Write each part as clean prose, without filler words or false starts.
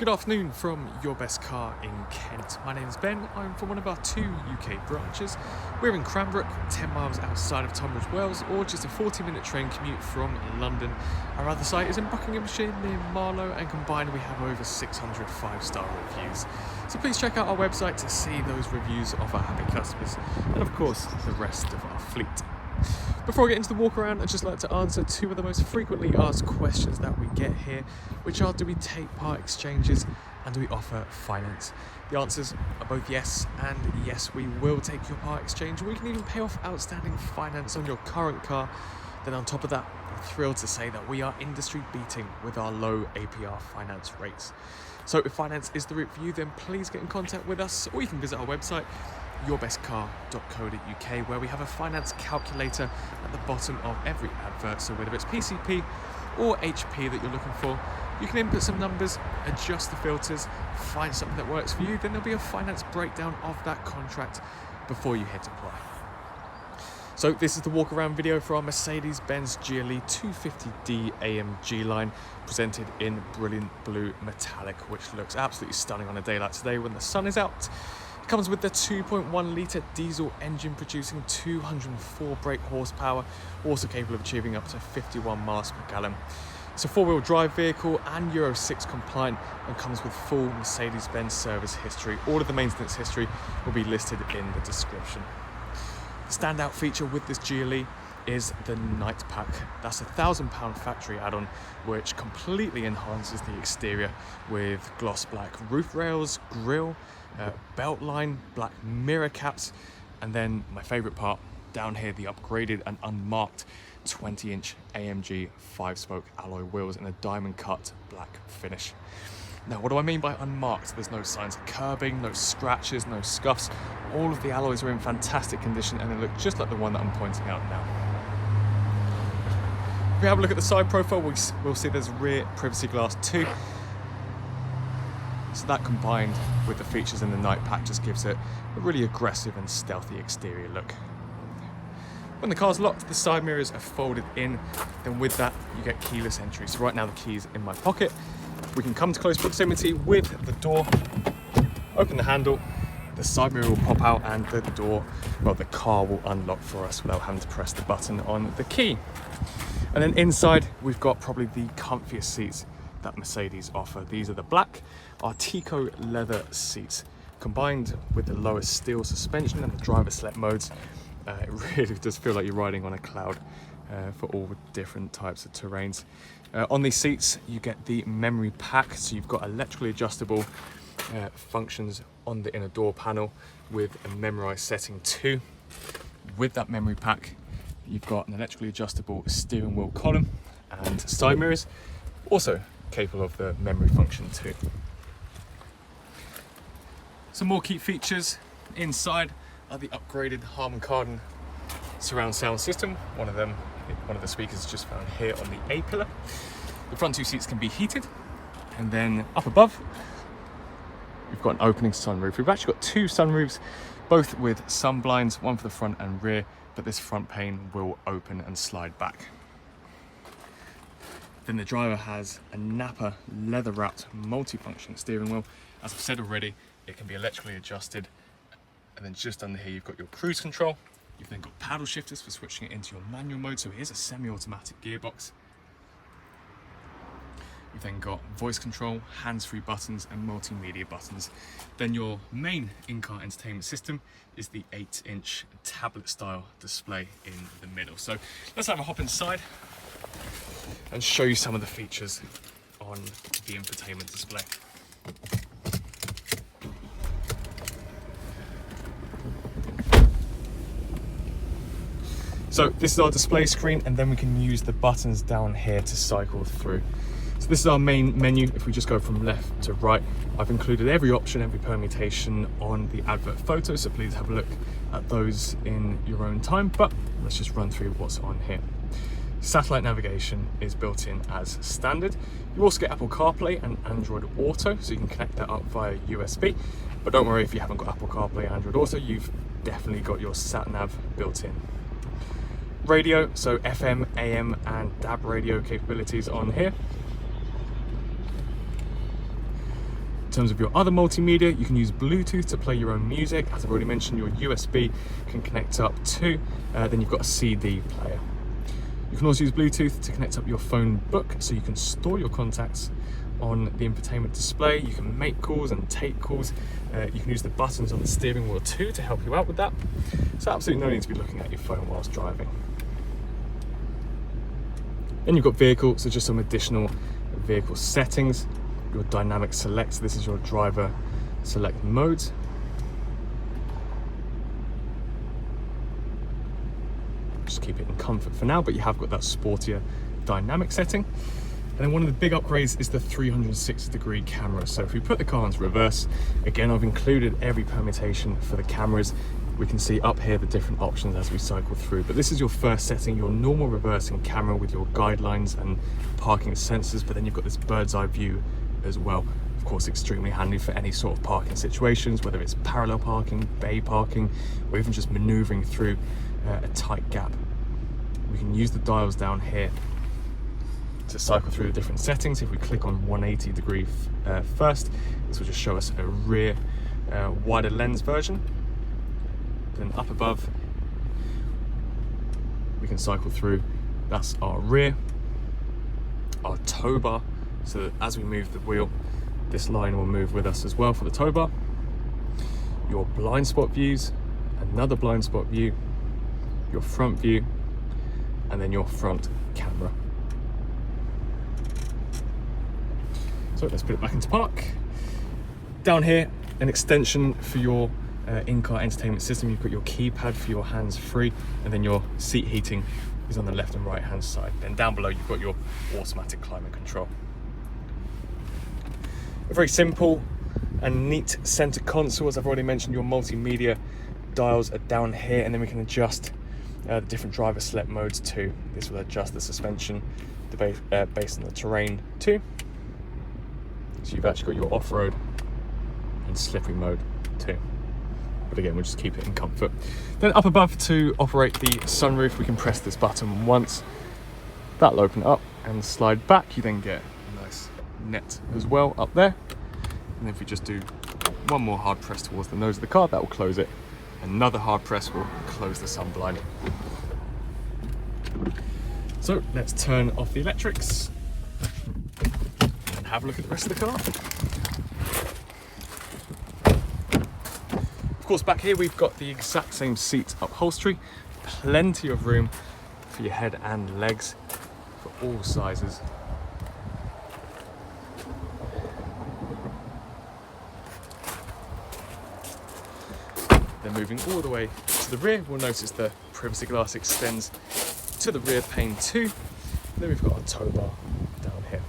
Good afternoon from Your Best Car in Kent. My name is Ben. I'm from one of our 2 UK branches. We're in Cranbrook, 10 miles outside of Tunbridge Wells, or just a 40-minute train commute from London. Our other site is in Buckinghamshire near Marlow, and combined we have over 600 5-star reviews. So please check out our website to see those reviews of our happy customers, and of course the rest of our fleet. Before I get into the walk around, I'd just like to answer 2 of the most frequently asked questions that we get here, which are: do we take part exchanges and do we offer finance? The answers are both yes and yes, we will take your part exchange. We can even pay off outstanding finance on your current car. Then on top of that, I'm thrilled to say that we are industry beating with our low Apr Finance Rates. So if finance is the route for you, then please get in contact with us, or you can visit our website yourbestcar.co.uk, where we have a finance calculator at the bottom of every advert. So whether it's PCP or HP that you're looking for, you can input some numbers, adjust the filters, find something that works for you, then there'll be a finance breakdown of that contract before you hit apply. So this is the walk around video for our Mercedes-Benz GLE250d AMG line, presented in brilliant blue metallic, which looks absolutely stunning on a day like today when the sun is out. Comes with the 2.1 litre diesel engine producing 204 brake horsepower, also capable of achieving up to 51 miles per gallon. It's a 4-wheel drive vehicle and Euro 6 compliant, and comes with full Mercedes-Benz service history. All of the maintenance history will be listed in the description. The standout feature with this GLE is the night pack. That's a £1,000 factory add-on, which completely enhances the exterior with gloss black roof rails, grille, belt line, black mirror caps, and then my favourite part, down here, the upgraded and unmarked 20-inch AMG 5-spoke alloy wheels in a diamond cut black finish. Now, what do I mean by unmarked? There's no signs of curbing, no scratches, no scuffs. All of the alloys are in fantastic condition, and they look just like the one that I'm pointing out now. If we have a look at the side profile, we'll see there's rear privacy glass too. So that, combined with the features in the night pack, just gives it a really aggressive and stealthy exterior look. When the car's locked, the side mirrors are folded in. Then with that, you get keyless entry. So right now the key's in my pocket. We can come to close proximity with the door, open the handle, the side mirror will pop out, and the car will unlock for us without having to press the button on the key. And then inside, we've got probably the comfiest seats that Mercedes offer. These are the black Artico leather seats, combined with the lowest steel suspension and the driver select modes. It really does feel like you're riding on a cloud for all different types of terrains. On these seats, you get the memory pack, so you've got electrically adjustable functions on the inner door panel with a memorized setting too. With that memory pack, you've got an electrically adjustable steering wheel column and side mirrors, also capable of the memory function too. Some more key features inside are the upgraded Harman Kardon surround sound system. One of the speakers is just found here on the A-pillar. The front 2 seats can be heated, and then up above we've got an opening sunroof. We've actually got 2 sunroofs, both with sun blinds, one for the front and rear, but this front pane will open and slide back. Then the driver has a Napa leather-wrapped multi-function steering wheel. As I've said already, it can be electrically adjusted. And then just under here, you've got your cruise control. You've then got paddle shifters for switching it into your manual mode. So here's a semi-automatic gearbox. You've then got voice control, hands-free buttons, and multimedia buttons. Then your main in-car entertainment system is the 8-inch tablet-style display in the middle. So let's have a hop inside and show you some of the features on the infotainment display. So this is our display screen, and then we can use the buttons down here to cycle through. So this is our main menu. If we just go from left to right, I've included every option, every permutation on the advert photo, so please have a look at those in your own time, but let's just run through what's on here. Satellite navigation is built in as standard. You also get Apple CarPlay and Android Auto, so you can connect that up via USB. But don't worry if you haven't got Apple CarPlay and Android Auto, you've definitely got your sat-nav built in. Radio, so FM, AM and DAB radio capabilities on here. In terms of your other multimedia, you can use Bluetooth to play your own music. As I've already mentioned, your USB can connect up to, then you've got a CD player. You can also use Bluetooth to connect up your phone book, so you can store your contacts on the infotainment display. You can make calls and take calls. You can use the buttons on the steering wheel too to help you out with that. So absolutely no need to be looking at your phone whilst driving. Then you've got vehicle, so just some additional vehicle settings. Your dynamic select, so this is your driver select modes. Just keep it in comfort for now, but you have got that sportier dynamic setting. And then one of the big upgrades is the 360-degree camera. So if we put the car into reverse, again, I've included every permutation for the cameras. We can see up here the different options as we cycle through. But this is your first setting, your normal reversing camera with your guidelines and parking sensors, but then you've got this bird's eye view as well. Of course, extremely handy for any sort of parking situations, whether it's parallel parking, bay parking, or even just maneuvering through a tight gap. We can use the dials down here to cycle through the different settings. If we click on 180 degree first, this will just show us a rear wider lens version. Then up above, we can cycle through. That's our rear, our tow bar, so that as we move the wheel, this line will move with us as well for the tow bar. Your blind spot views, another blind spot view, your front view, and then your front camera. So let's put it back into park. Down here, an extension for your in-car entertainment system. You've got your keypad for your hands-free, and then your seat heating is on the left and right hand side. Then down below, you've got your automatic climate control. A very simple and neat center console. As I've already mentioned, your multimedia dials are down here, and then we can adjust the different driver select modes too. This will adjust the suspension based on the terrain too. So you've actually got your off-road and slippery mode too. But again, we'll just keep it in comfort. Then up above, to operate the sunroof, we can press this button once. That'll open up and slide back. You then get a nice net as well up there. And if we just do one more hard press towards the nose of the car, that will close it. Another hard press will close the sun blind. So let's turn off the electrics and have a look at the rest of the car. Of course, back here we've got the exact same seat upholstery, plenty of room for your head and legs for all sizes. Then moving all the way to the rear, we'll notice the privacy glass extends to the rear pane too. And then we've got our tow bar down here.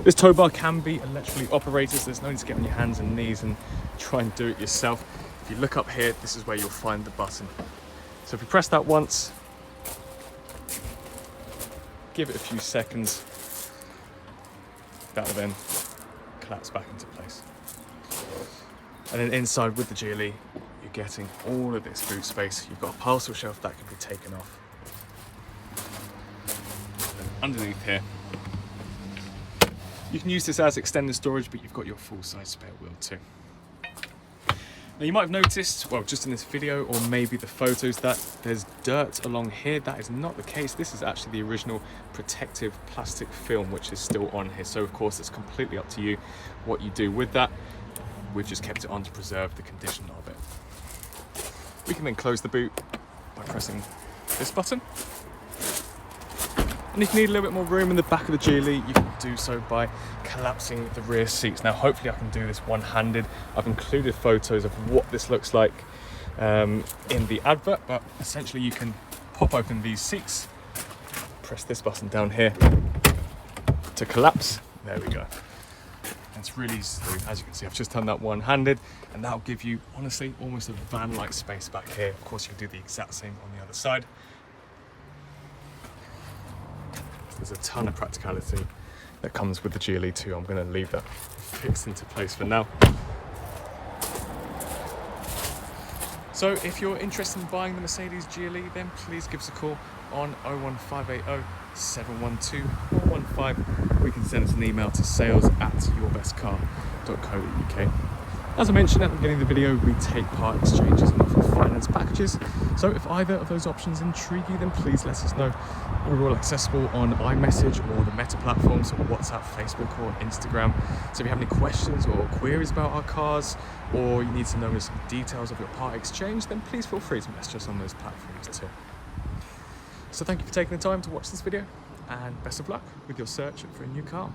This tow bar can be electrically operated, so there's no need to get on your hands and knees and try and do it yourself. If you look up here, this is where you'll find the button. So if we press that once, give it a few seconds, that will then collapse back into place. And then inside with the GLE, you're getting all of this boot space. You've got a parcel shelf that can be taken off. And underneath here, you can use this as extended storage, but you've got your full-size spare wheel too. Now you might have noticed, well, just in this video or maybe the photos, that there's dirt along here. That is not the case. This is actually the original protective plastic film, which is still on here. So of course, it's completely up to you what you do with that. We've just kept it on to preserve the condition of it. We can then close the boot by pressing this button. And if you need a little bit more room in the back of the GLE, you can do so by collapsing the rear seats. Now, hopefully I can do this one-handed. I've included photos of what this looks like in the advert, but essentially you can pop open these seats, press this button down here to collapse. There we go. And it's really easy to do. As you can see, I've just done that one-handed, and that'll give you, honestly, almost a van-like space back here. Of course, you can do the exact same on the other side. There's a ton of practicality that comes with the GLE2. I'm going to leave that fixed into place for now. So if you're interested in buying the Mercedes GLE, then please give us a call on 01580 712 115. We can send us an email to sales@yourbestcar.co.uk. As I mentioned at the beginning of the video, we take part exchanges and offer finance packages. So if either of those options intrigue you, then please let us know. We're all accessible on iMessage or the Meta platforms, or WhatsApp, Facebook or Instagram. So if you have any questions or queries about our cars, or you need to know some details of your part exchange, then please feel free to message us on those platforms too. So thank you for taking the time to watch this video, and best of luck with your search for a new car.